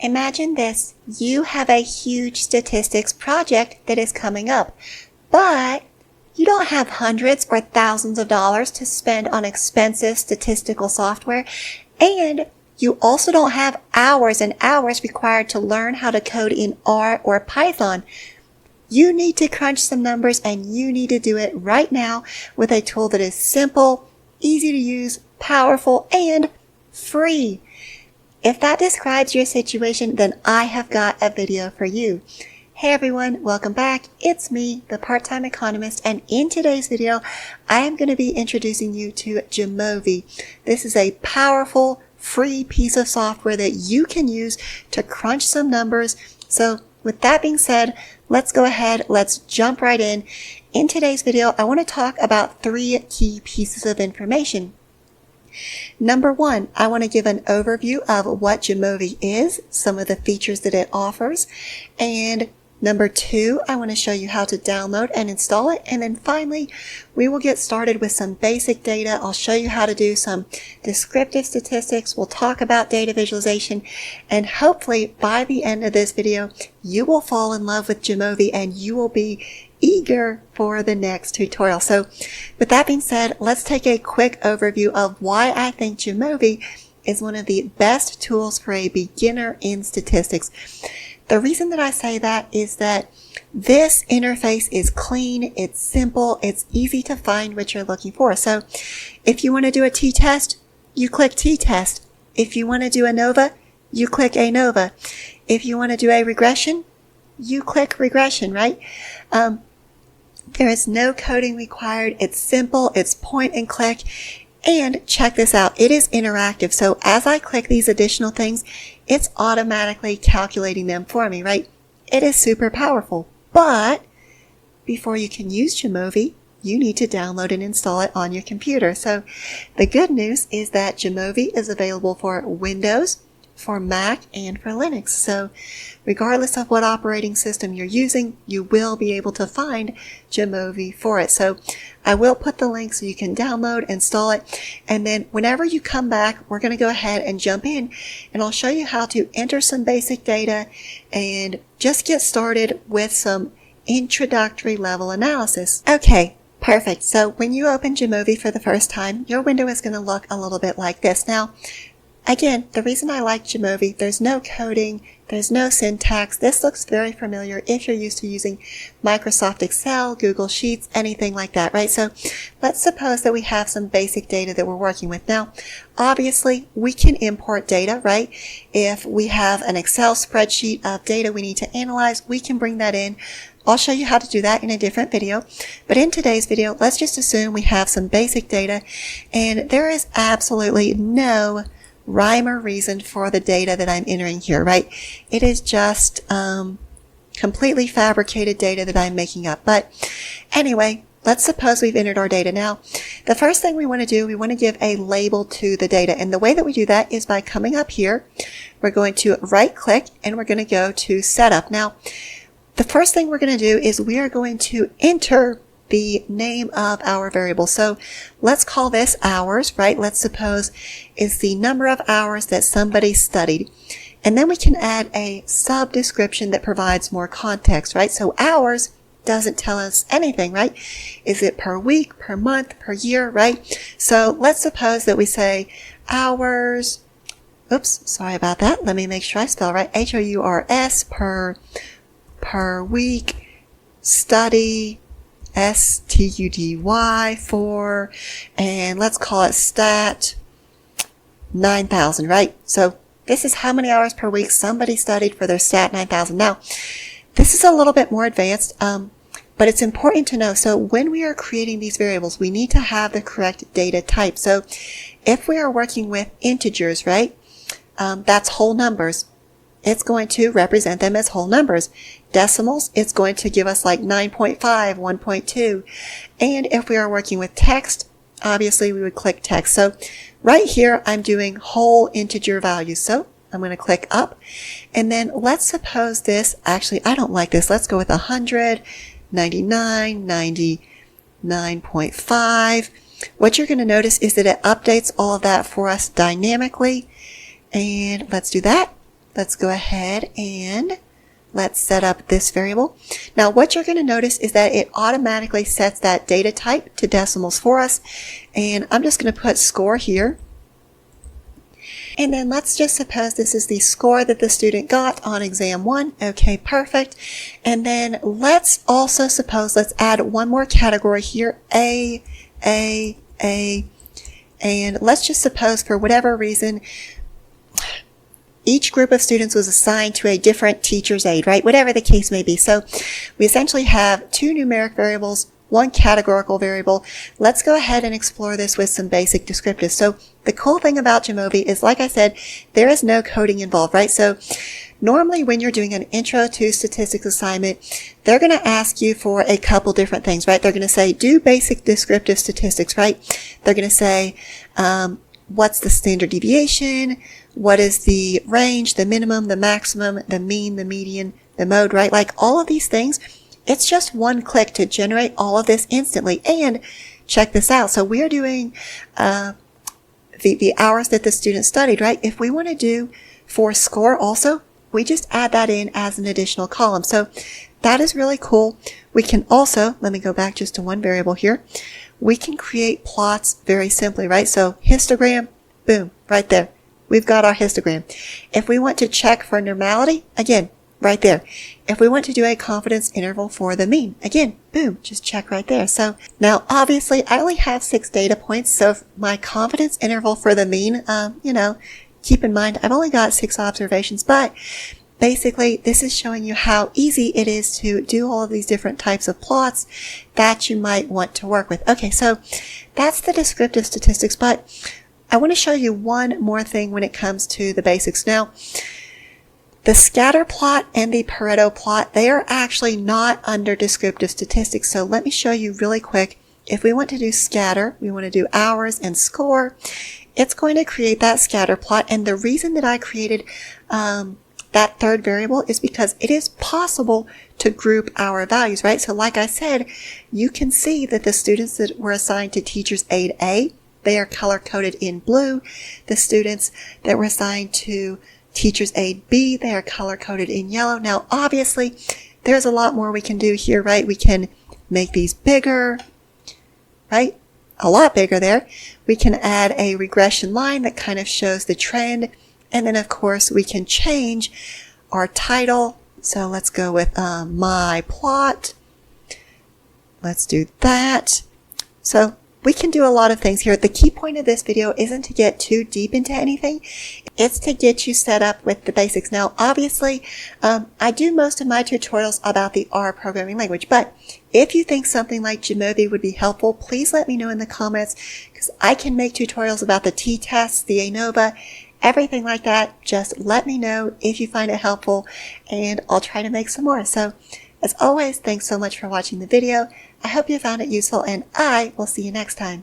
Imagine this. You have a huge statistics project that is coming up, but you don't have hundreds or thousands of dollars to spend on expensive statistical software, and you also don't have hours and hours required to learn how to code in R or Python. You need to crunch some numbers, and you need to do it right now with a tool that is simple, easy to use, powerful, and free. If that describes your situation, then I have got a video for you. Hey everyone, welcome back. It's me, the part-time economist, and in today's video, I am going to be introducing you to Jamovi. This is a powerful, free piece of software that you can use to crunch some numbers. So with that being said, let's go ahead, let's jump right in. In today's video, I want to talk about 3 key pieces of information. Number 1, I want to give an overview of what Jamovi is, some of the features that it offers, and number 2, I want to show you how to download and install it, and then finally, we will get started with some basic data. I'll show you how to do some descriptive statistics, we'll talk about data visualization, and hopefully by the end of this video, you will fall in love with Jamovi and you will be eager for the next tutorial. So with that being said, let's take a quick overview of why I think Jamovi is one of the best tools for a beginner in statistics. The reason that I say that is that this interface is clean, it's simple, it's easy to find what you're looking for. So if you want to do a t-test, you click t-test. If you want to do ANOVA, you click ANOVA. If you want to do a regression, you click regression, right? There is no coding required. It's simple. It's point and click. And check this out. It is interactive. So as I click these additional things, it's automatically calculating them for me, right? It is super powerful. But before you can use Jamovi, you need to download and install it on your computer. So the good news is that Jamovi is available for Windows, for Mac, and for Linux. So regardless of what operating system you're using, you will be able to find Jamovi for it. So I will put the link so you can download, install it, and then whenever you come back, we're going to go ahead and jump in, and I'll show you how to enter some basic data and just get started with some introductory level analysis. Okay, perfect. So when you open Jamovi for the first time, your window is going to look a little bit like this. Now, again, the reason I like Jamovi, there's no coding, there's no syntax. This looks very familiar if you're used to using Microsoft Excel, Google Sheets, anything like that, right? So let's suppose that we have some basic data that we're working with. Now, obviously, we can import data, right? If we have an Excel spreadsheet of data we need to analyze, we can bring that in. I'll show you how to do that in a different video. But in today's video, let's just assume we have some basic data, and there is absolutely no rhyme or reason for the data that I'm entering here, right? It is just completely fabricated data that I'm making up. But anyway, let's suppose we've entered our data. Now, the first thing we want to do, we want to give a label to the data. And the way that we do that is by coming up here. We're going to right click and we're going to go to setup. Now, the first thing we're going to do is we are going to enter the name of our variable. So let's call this hours, right? Let's suppose it's the number of hours that somebody studied. And then we can add a sub description that provides more context, right? So hours doesn't tell us anything, right? Is it per week, per month, per year, right? So let's suppose that we say hours, oops, sorry about that. Let me make sure I spell right. H-O-U-R-S per week, study, S-T-U-D-Y for, and let's call it stat 9,000, right? So this is how many hours per week somebody studied for their stat 9,000. Now, this is a little bit more advanced, but it's important to know. So when we are creating these variables, we need to have the correct data type. So if we are working with integers, right, that's whole numbers. It's going to represent them as whole numbers. Decimals, it's going to give us like 9.5, 1.2. And if we are working with text, obviously we would click text. So right here, I'm doing whole integer values. So I'm going to click up. And then let's suppose this, actually, I don't like this. Let's go with 100, 99, 99.5. What you're going to notice is that it updates all of that for us dynamically. And let's do that. let's go ahead and let's set up this variable. Now what you're going to notice is that it automatically sets that data type to decimals for us. And I'm just going to put score here. And then let's just suppose this is the score that the student got on exam 1. Okay, perfect. And then let's also suppose, let's add one more category here, A. And let's just suppose for whatever reason, each group of students was assigned to a different teacher's aide, right? Whatever the case may be. So we essentially have two numeric variables, one categorical variable. Let's go ahead and explore this with some basic descriptives. So the cool thing about Jamovi is, like I said, there is no coding involved, right? So normally when you're doing an intro to statistics assignment, they're going to ask you for a couple different things, right? They're going to say, do basic descriptive statistics, right? They're going to say, what's the standard deviation? What is the range, the minimum, the maximum, the mean, the median, the mode, right? Like all of these things, it's just one click to generate all of this instantly. And check this out. So we're doing the hours that the student studied, right? If we want to do for score also, we just add that in as an additional column. So that is really cool. We can also, let me go back just to one variable here. We can create plots very simply, right? So histogram, boom, right there. We've got our histogram. If we want to check for normality, again, right there. If we want to do a confidence interval for the mean, again, boom, just check right there. So now obviously I only have 6 data points. So my confidence interval for the mean, keep in mind, I've only got 6 observations, but basically this is showing you how easy it is to do all of these different types of plots that you might want to work with. Okay, so that's the descriptive statistics, but I want to show you one more thing when it comes to the basics. Now, the scatter plot and the Pareto plot, they are actually not under descriptive statistics. So let me show you really quick. If we want to do scatter, we want to do hours and score, it's going to create that scatter plot. And the reason that I created that third variable is because it is possible to group our values, right? So like I said, you can see that the students that were assigned to teacher's aide A, they are color-coded in blue. The students that were assigned to teacher's aide B, they are color-coded in yellow. Now, obviously, there's a lot more we can do here, right? We can make these bigger, right? A lot bigger there. We can add a regression line that kind of shows the trend. And then, of course, we can change our title. So let's go with my plot. Let's do that. So we can do a lot of things here. The key point of this video isn't to get too deep into anything. It's to get you set up with the basics. Now, obviously, I do most of my tutorials about the R programming language, but if you think something like Jamovi would be helpful, please let me know in the comments, because I can make tutorials about the t-tests, the ANOVA, everything like that. Just let me know if you find it helpful, and I'll try to make some more. So, as always, thanks so much for watching the video. I hope you found it useful, and I will see you next time.